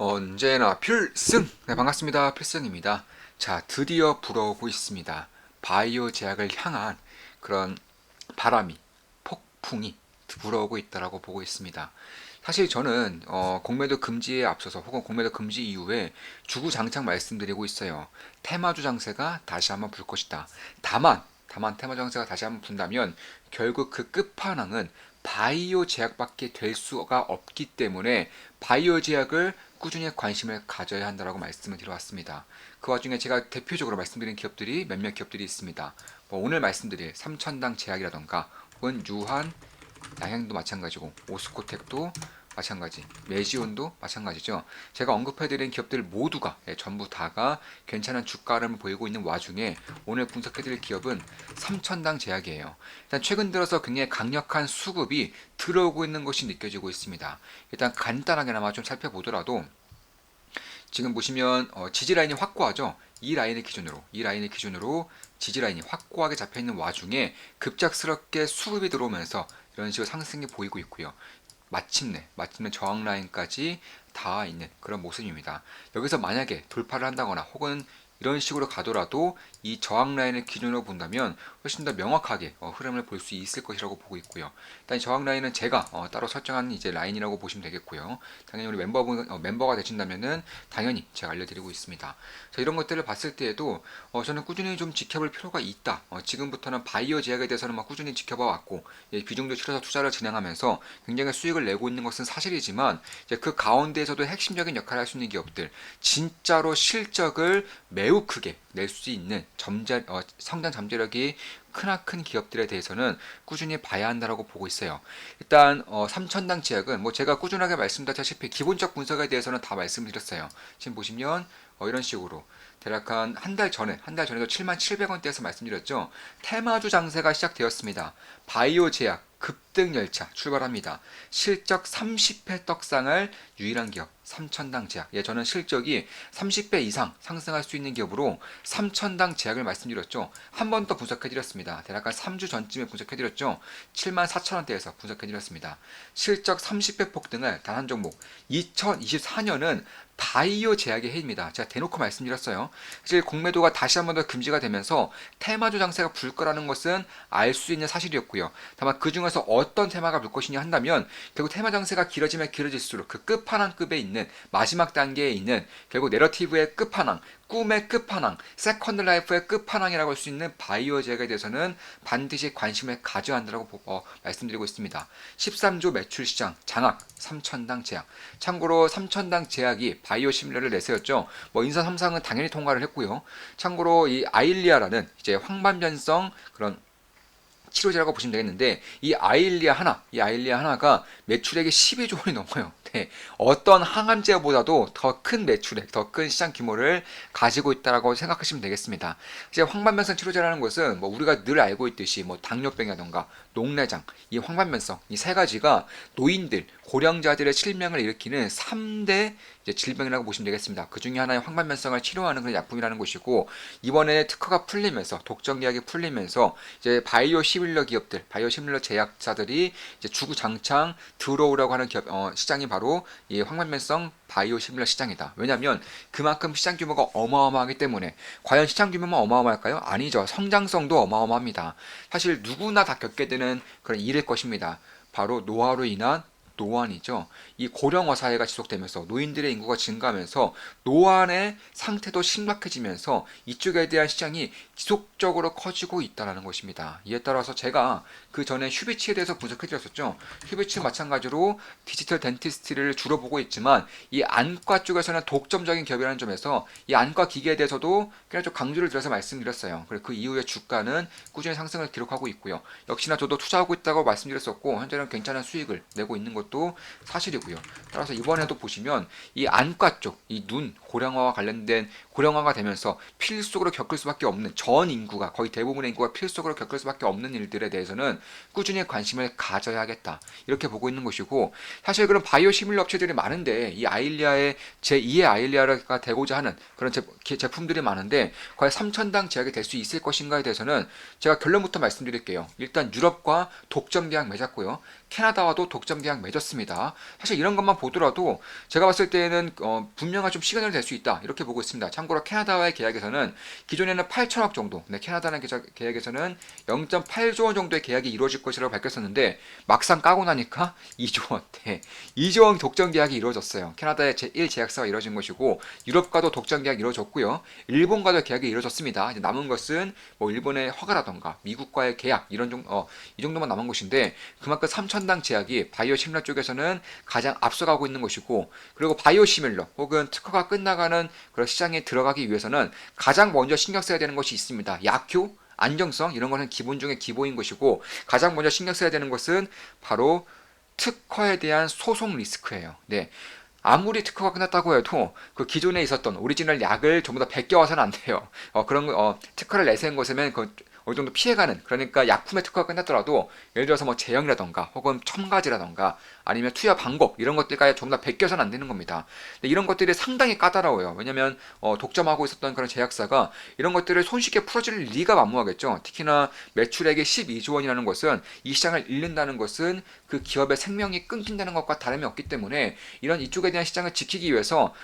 언제나 필승! 네, 반갑습니다. 필승입니다. 자, 드디어 불어오고 있습니다. 바이오 제약을 향한 그런 바람이, 폭풍이 불어오고 있다라고 보고 있습니다. 사실 저는 공매도 금지에 앞서서 혹은 공매도 금지 이후에 주구장창 말씀드리고 있어요. 테마주 장세가 다시 한번 불 것이다. 다만 테마 장세가 다시 한번 분다면 결국 그 끝판왕은 바이오 제약밖에 될 수가 없기 때문에 바이오 제약을 꾸준히 관심을 가져야 한다라고 말씀을 드려왔습니다. 그 와중에 제가 대표적으로 말씀드린 기업들이 몇몇 기업들이 있습니다. 오늘 말씀드릴 삼천당 제약이라던가 혹은 유한 양행도 마찬가지고 오스코텍도 마찬가지, 메지온도 마찬가지죠. 제가 언급해드린 기업들 모두가 전부 다가 괜찮은 주가를 보이고 있는 와중에 오늘 분석해드릴 기업은 삼천당 제약이에요. 일단 최근 들어서 굉장히 강력한 수급이 들어오고 있는 것이 느껴지고 있습니다. 일단 간단하게나마 좀 살펴보더라도 지금 보시면 지지 라인이 확고하죠. 이 라인을 기준으로 지지 라인이 확고하게 잡혀 있는 와중에 급작스럽게 수급이 들어오면서 이런 식으로 상승이 보이고 있고요. 마침내 저항 라인까지 닿아 있는 그런 모습입니다. 여기서 만약에 돌파를 한다거나 혹은 이런 식으로 가더라도 이 저항 라인을 기준으로 본다면 훨씬 더 명확하게 흐름을 볼 수 있을 것이라고 보고 있고요. 일단 저항 라인은 제가 따로 설정한 이제 라인이라고 보시면 되겠고요. 당연히 우리 멤버가 되신다면은 당연히 제가 알려드리고 있습니다. 자, 이런 것들을 봤을 때에도 저는 꾸준히 좀 지켜볼 필요가 있다. 지금부터는 바이오 제약에 대해서는 꾸준히 지켜봐 왔고 비중도 실어서 투자를 진행하면서 굉장히 수익을 내고 있는 것은 사실이지만 이제 그 가운데에서도 핵심적인 역할을 할 수 있는 기업들, 진짜로 실적을 매우 크게 낼 수 있는 성장 잠재력이 크나큰 기업들에 대해서는 꾸준히 봐야 한다고 보고 있어요. 일단 삼천당 제약은 제가 꾸준하게 말씀드렸다시피 기본적 분석에 대해서는 다 말씀드렸어요. 지금 보시면 이런 식으로 대략 한 달 전에도 77,700원대에서 말씀드렸죠. 테마주 장세가 시작되었습니다. 바이오 제약 급등 열차 출발합니다. 실적 30회 떡상할 유일한 기업 삼천당 제약. 저는 실적이 30배 이상 상승할 수 있는 기업으로 삼천당 제약을 말씀드렸죠. 한 번 더 분석해드렸습니다. 대략 한 3주 전쯤에 분석해드렸죠. 74,000원대에서 분석해드렸습니다. 실적 30배 폭등을 단 한 종목. 2024년은 바이오 제약의 해입니다. 제가 대놓고 말씀드렸어요. 사실 공매도가 다시 한 번 더 금지가 되면서 테마주 장세가 불 거라는 것은 알 수 있는 사실이었고요. 다만 그 중에서 어떤 테마가 불 것이냐 한다면 결국 테마 장세가 길어지면 길어질수록 그 끝판왕급에 있는 마지막 단계에 있는 결국 내러티브의 끝판왕, 꿈의 끝판왕, 세컨드 라이프의 끝판왕이라고 할 수 있는 바이오 제약에 대해서는 반드시 관심을 가져야 한다고 말씀드리고 있습니다. 13조 매출 시장 장악 삼천당 제약. 참고로 삼천당 제약이 바이오 시뮬러를 내세웠죠. 인선 3상은 당연히 통과를 했고요. 참고로 이 아일리아라는 이제 황반변성 그런 치료제라고 보시면 되겠는데 이 아일리아 하나가 매출액이 12조 원이 넘어요. 네, 어떤 항암제보다도 더 큰 매출액, 더 큰 시장 규모를 가지고 있다라고 생각하시면 되겠습니다. 이제 황반변성 치료제라는 것은 우리가 늘 알고 있듯이 당뇨병이라던가 녹내장, 이 황반변성 이 세 가지가 노인들, 고령자들의 실명을 일으키는 3대 질병이라고 보시면 되겠습니다. 그 중에 하나의 황반변성을 치료하는 그런 약품이라는 것이고 이번에 특허가 풀리면서 독점 계약이 풀리면서 이제 바이오 시밀러 제약사들이 이제 주구장창 들어오라고 하는 시장이 바로 이 황반변성 바이오 시밀러 시장이다. 왜냐하면 그만큼 시장 규모가 어마어마하기 때문에. 과연 시장 규모만 어마어마할까요? 아니죠. 성장성도 어마어마합니다. 사실 누구나 다 겪게 되는 그런 일일 것입니다. 바로 노화로 인한 노안이죠. 이 고령화 사회가 지속되면서 노인들의 인구가 증가하면서 노안의 상태도 심각해지면서 이쪽에 대한 시장이 지속적으로 커지고 있다는 것입니다. 이에 따라서 제가 그 전에 휴비치에 대해서 분석해드렸었죠. 휴비치 마찬가지로 디지털 덴티스트를 주로 보고 있지만 이 안과 쪽에서는 독점적인 기업이라는 점에서 이 안과 기계에 대해서도 그냥 좀 강조를 들어서 말씀드렸어요. 그리고 그 이후에 주가는 꾸준히 상승을 기록하고 있고요. 역시나 저도 투자하고 있다고 말씀드렸었고 현재는 괜찮은 수익을 내고 있는 것도 사실이고요. 따라서 이번에도 보시면 이 안과 쪽, 이 눈 고령화와 관련된 고령화가 되면서 필속으로 겪을 수밖에 없는 전 인구가 거의 대부분의 인구가 필속으로 겪을 수밖에 없는 일들에 대해서는 꾸준히 관심을 가져야겠다. 이렇게 보고 있는 것이고 사실 그런 바이오 시밀러 업체들이 많은데 이 아일리아의 제2의 아일리아가 되고자 하는 그런 제품들이 많은데 과연 삼천당 제약이 될 수 있을 것인가에 대해서는 제가 결론부터 말씀드릴게요. 일단 유럽과 독점 계약 맺었고요. 캐나다와도 독점 계약 맺었습니다. 사실 이런 것만 보더라도 제가 봤을 때는 분명한 좀 시그널이 될 수 있다 이렇게 보고 있습니다. 참고로 캐나다와의 계약에서는 기존에는 8천억 정도, 네, 캐나다는 계약에서는 0.8조 원 정도의 계약이 이루어질 것이라고 밝혔었는데 막상 까고 나니까 2조 원대, 2조 원 독점 계약이 이루어졌어요. 캐나다의 제1 제약사가 이루어진 것이고 유럽과도 독점 계약이 이루어졌고요. 일본과도 계약이 이루어졌습니다. 이제 남은 것은 뭐 일본의 허가라던가 미국과의 계약 이 정도만 남은 것인데 그만큼 3천당 제약이 바이오시밀러 쪽에서는 가장 앞서가고 있는 것이고 그리고 바이오시밀러 혹은 특허가 끝나가는 그런 시장에 들어가기 위해서는 가장 먼저 신경 써야 되는 것이 있습니다. 약효, 안정성 이런 거는 기본 중에 기본인 것이고 가장 먼저 신경 써야 되는 것은 바로 특허에 대한 소송 리스크예요. 네. 아무리 특허가 끝났다고 해도 그 기존에 있었던 오리지널 약을 전부 다 베껴와서는 안 돼요. 특허를 내세운 것이면 그 어느 정도 피해가는 그러니까 약품의 특허가 끝났더라도 예를 들어서 뭐 제형이라던가 혹은 첨가지라던가 아니면 투여 방법 이런 것들까지 전부 다 베껴서는 안 되는 겁니다. 근데 이런 것들이 상당히 까다로워요. 왜냐면 독점하고 있었던 그런 제약사가 이런 것들을 손쉽게 풀어줄 리가 만무하겠죠. 특히나 매출액이 12조 원이라는 것은 이 시장을 잃는다는 것은 그 기업의 생명이 끊긴다는 것과 다름이 없기 때문에 이런 이쪽에 대한 시장을 지키기 위해서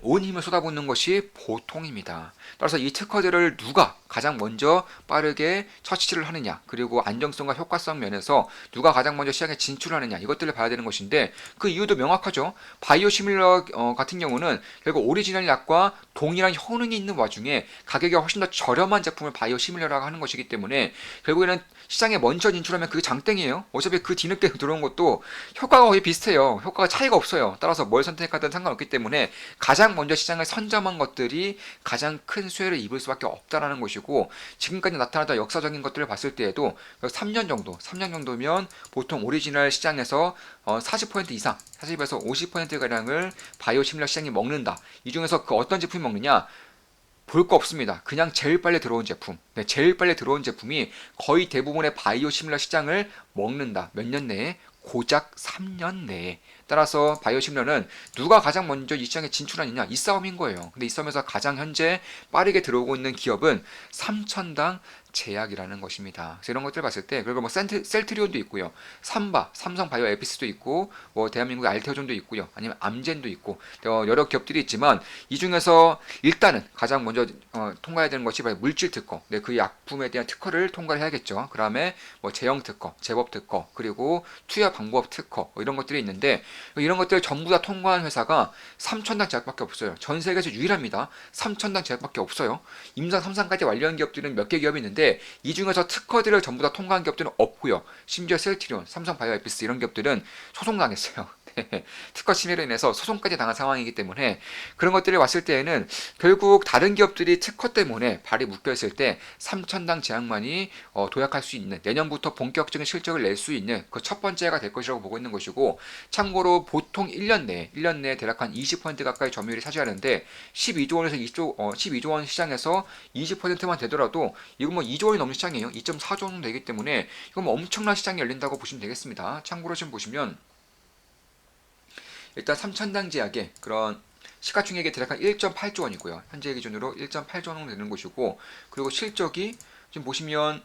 온 힘을 쏟아붓는 것이 보통입니다. 따라서 이 특허들을 누가 가장 먼저 빠르게 처치를 하느냐 그리고 안정성과 효과성 면에서 누가 가장 먼저 시장에 진출하느냐 이것들을 봐야 되는 것인데 그 이유도 명확하죠. 바이오시밀러 같은 경우는 결국 오리지널 약과 동일한 효능이 있는 와중에 가격이 훨씬 더 저렴한 제품을 바이오시밀러라고 하는 것이기 때문에 결국에는 시장에 먼저 진출하면 그게 장땡이에요. 어차피 그 뒤늦게 들어온 것도 효과가 거의 비슷해요. 효과가 차이가 없어요. 따라서 뭘 선택하든 상관없기 때문에 가장 먼저 시장을 선점한 것들이 가장 큰 수혜를 입을 수밖에 없다라는 것이고 지금까지 나타났던 역사적인 것들을 봤을 때에도 3년 정도면 보통 오리지널 시장에서 40% 이상, 40에서 50%가량을 바이오시밀러 시장이 먹는다. 이 중에서 그 어떤 제품이 먹느냐? 볼 거 없습니다. 그냥 제일 빨리 들어온 제품. 네, 제일 빨리 들어온 제품이 거의 대부분의 바이오시밀러 시장을 먹는다. 몇 년 내에? 고작 3년 내에. 따라서 바이오시밀러는 누가 가장 먼저 이 시장에 진출하느냐 이 싸움인 거예요. 근데 이 싸움에서 가장 현재 빠르게 들어오고 있는 기업은 3천당 제약이라는 것입니다. 그래서 이런 것들 봤을 때 그리고 뭐 셀트리온도 있고요, 삼성 바이오 에피스도 있고 뭐 대한민국의 알테오존도 있고요, 아니면 암젠도 있고 여러 기업들이 있지만 이 중에서 일단은 가장 먼저 통과해야 되는 것이 바로 물질 특허. 네, 그 약품에 대한 특허를 통과를 해야겠죠. 그다음에 뭐 제형 특허, 제법 특허, 그리고 투여 방법 특허 이런 것들이 있는데 이런 것들 전부 다 통과한 회사가 3천당 제약밖에 없어요. 전 세계에서 유일합니다. 3천당 제약밖에 없어요. 임상 3상까지 완료한 기업들은 몇 개 기업이 있는데 이 중에서 특허들을 전부 다 통과한 기업들은 없고요. 심지어 셀트리온, 삼성 바이오에피스 이런 기업들은 소송당했어요. 특허 침해로 인해서 소송까지 당한 상황이기 때문에 그런 것들이 왔을 때에는 결국 다른 기업들이 특허 때문에 발이 묶여있을 때 3천당 제약만이 도약할 수 있는 내년부터 본격적인 실적을 낼 수 있는 그 첫 번째가 될 것이라고 보고 있는 것이고 참고로 보통 1년 내에 대략 한 20% 가까이 점유율이 차지하는데 12조 원에서 12조 원 시장에서 20%만 되더라도 이건 뭐 2조 원이 넘는 시장이에요. 2.4조 원 되기 때문에 이건 뭐 엄청난 시장이 열린다고 보시면 되겠습니다. 참고로 지금 보시면 일단 3천당 제약의 그런 시가총액이 대략 한 1.8조 원이고요. 현재 기준으로 1.8조 원 정도 되는 것이고 그리고 실적이 지금 보시면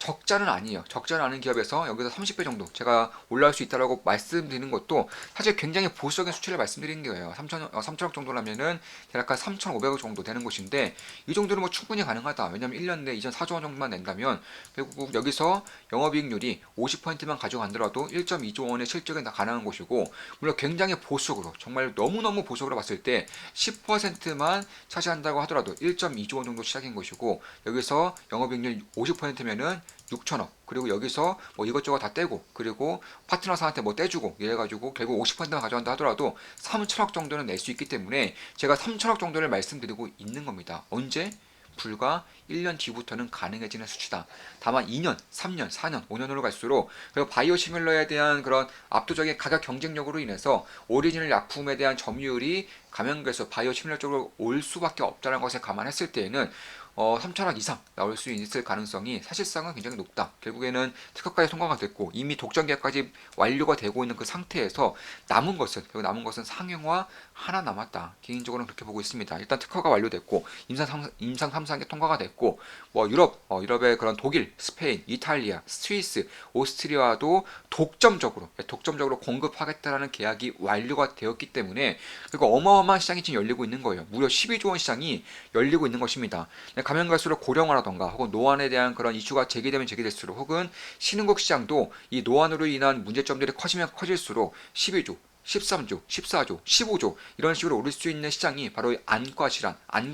적자는 아니에요. 적자는 않은 기업에서 여기서 30배 정도 제가 올라올 수 있다고 말씀드리는 것도 사실 굉장히 보수적인 수치를 말씀드리는 거예요. 3천억 정도라면은 대략 한 3,500억 정도 되는 것인데 이 정도는 뭐 충분히 가능하다. 왜냐면 1년 내 2.4조 원 정도만 낸다면 결국 여기서 영업이익률이 50%만 가져간더라도 1.2조 원의 실적이 다 가능한 것이고 물론 굉장히 보수적으로 정말 너무너무 보수적으로 봤을 때 10%만 차지한다고 하더라도 1.2조 원 정도 시작인 것이고 여기서 영업이익률 50%면은 6천억 그리고 여기서 뭐 이것저것 다 떼고 그리고 파트너사한테 뭐 떼주고 이래가지고 결국 50%만 가져간다 하더라도 3천억 정도는 낼 수 있기 때문에 제가 3천억 정도를 말씀드리고 있는 겁니다. 언제? 불과 1년 뒤부터는 가능해지는 수치다. 다만 2년, 3년, 4년, 5년으로 갈수록 바이오 시밀러에 대한 그런 압도적인 가격 경쟁력으로 인해서 오리지널 약품에 대한 점유율이 감염돼서 바이오 시밀러 쪽으로 올 수밖에 없다는 것을 감안했을 때에는 3천억 이상 나올 수 있을 가능성이 사실상은 굉장히 높다. 결국에는 특허까지 통과가 됐고 이미 독점 계약까지 완료가 되고 있는 그 상태에서 남은 것은 상용화 하나 남았다. 개인적으로는 그렇게 보고 있습니다. 일단 특허가 완료됐고 임상 3상에 통과가 됐고 뭐 유럽의 그런 독일, 스페인, 이탈리아, 스위스, 오스트리아도 독점적으로 공급하겠다라는 계약이 완료가 되었기 때문에 그리고 어마어마한 시장이 지금 열리고 있는 거예요. 무려 12조 원 시장이 열리고 있는 것입니다. 가면 갈수록 고령화라던가 혹은 노안에 대한 그런 이슈가 제기되면 제기될수록 혹은 신흥국 시장도 이 노안으로 인한 문제점들이 커지면 커질수록 12조 13조, 14조, 15조 이런 식으로 오를 수 있는 시장이 바로 안구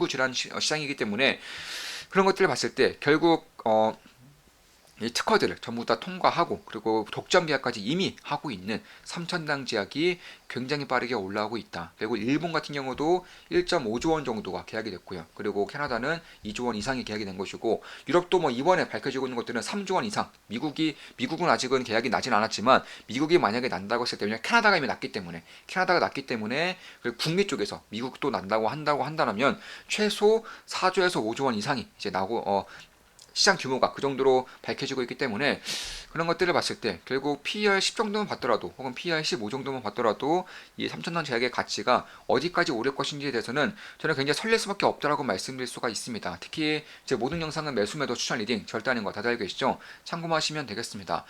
질환 시장이기 때문에 그런 것들을 봤을 때 결국 이 특허들을 전부 다 통과하고 그리고 독점 계약까지 이미 하고 있는 3천당 제약이 굉장히 빠르게 올라오고 있다. 그리고 일본 같은 경우도 1.5조 원 정도가 계약이 됐고요. 그리고 캐나다는 2조 원 이상이 계약이 된 것이고 유럽도 뭐 이번에 밝혀지고 있는 것들은 3조 원 이상. 미국은 아직은 계약이 나진 않았지만 미국이 만약에 난다고 했을 때 캐나다가 이미 났기 때문에 그리고 북미 쪽에서 미국도 난다고 한다면 최소 4조에서 5조 원 이상이 이제 나고 시장 규모가 그 정도로 밝혀지고 있기 때문에 그런 것들을 봤을 때 결국 PER 10 정도만 봤더라도 혹은 PER 15 정도만 봤더라도 이 3천당 제약의 가치가 어디까지 오를 것인지에 대해서는 저는 굉장히 설렐 수밖에 없다라고 말씀드릴 수가 있습니다. 특히 제 모든 영상은 매수 매도 추천 리딩 절대 아닌 거 다들 알고 계시죠? 참고하시면 되겠습니다.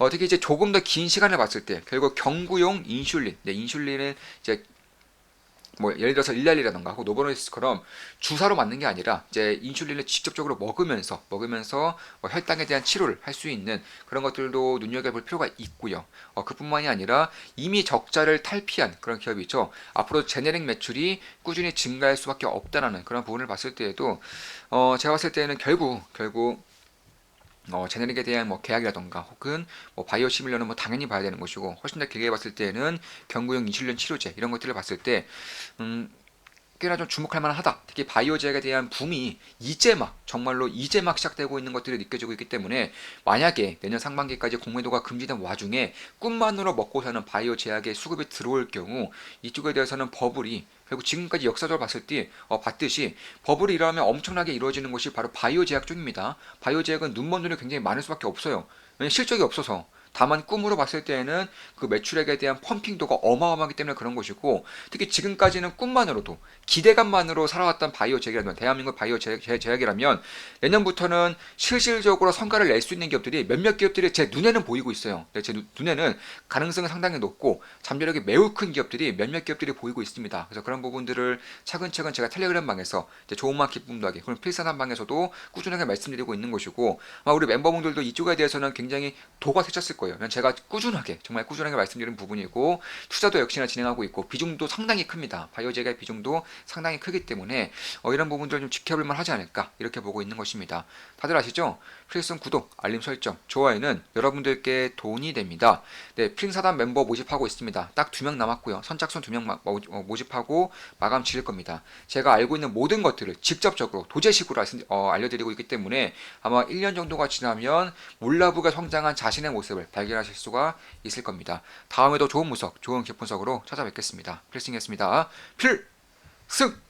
특히 이제 조금 더 긴 시간을 봤을 때 결국 경구용 인슐린을 이제 뭐 예를 들어서 일랄리라던가 하고 노보노이스처럼 주사로 맞는 게 아니라 이제 인슐린을 직접적으로 먹으면서 뭐 혈당에 대한 치료를 할 수 있는 그런 것들도 눈여겨볼 필요가 있고요. 그뿐만이 아니라 이미 적자를 탈피한 그런 기업이 있죠. 앞으로 제네릭 매출이 꾸준히 증가할 수밖에 없다라는 그런 부분을 봤을 때에도 제가 봤을 때는 결국 제네릭에 대한 뭐 계약이라던가 혹은 뭐 바이오 시밀러는 뭐 당연히 봐야 되는 것이고 훨씬 더 길게 봤을 때는 경구용 인슐린 치료제 이런 것들을 봤을 때 꽤나 좀 주목할 만하다. 특히 바이오 제약에 대한 붐이 정말로 이제 막 시작되고 있는 것들이 느껴지고 있기 때문에 만약에 내년 상반기까지 공매도가 금지된 와중에 꿈만으로 먹고 사는 바이오 제약의 수급이 들어올 경우 이쪽에 대해서는 버블이 결국 지금까지 역사적으로 봤듯이 버블이 일어나면 엄청나게 이루어지는 것이 바로 바이오 제약 쪽입니다. 바이오 제약은 눈먼 돈이 굉장히 많을 수밖에 없어요. 왜냐면 실적이 없어서. 다만 꿈으로 봤을 때에는 그 매출액에 대한 펌핑도가 어마어마하기 때문에 그런 것이고 특히 지금까지는 꿈만으로도 기대감만으로 살아왔던 바이오 제약이라면 대한민국 바이오 제약이라면 내년부터는 실질적으로 성과를 낼 수 있는 기업들이 몇몇 기업들이 제 눈에는 보이고 있어요. 제 눈에는 가능성이 상당히 높고 잠재력이 매우 큰 기업들이 몇몇 기업들이 보이고 있습니다. 그래서 그런 부분들을 차근차근 제가 텔레그램 방에서 좋은만 기쁨도 하게 그럼 필사단 방에서도 꾸준하게 말씀드리고 있는 것이고 아마 우리 멤버분들도 이쪽에 대해서는 굉장히 도가 세쳤을 거예요. 제가 정말 꾸준하게 말씀드리는 부분이고 투자도 역시나 진행하고 있고 비중도 상당히 큽니다. 바이오제약의 비중도 상당히 크기 때문에 이런 부분들을 좀 지켜볼 만하지 않을까 이렇게 보고 있는 것입니다. 다들 아시죠? 필승 구독, 알림 설정, 좋아요는 여러분들께 돈이 됩니다. 네, 필사단 멤버 모집하고 있습니다. 딱 2명 남았고요. 선착순 2명 모집하고 마감 지을 겁니다. 제가 알고 있는 모든 것들을 직접적으로 도제식으로 알려드리고 있기 때문에 아마 1년 정도가 지나면 몰라보게 성장한 자신의 모습을 발견하실 수가 있을 겁니다. 다음에도 좋은 분석, 좋은 기업 분석으로 찾아뵙겠습니다. 필승이었습니다. 필승!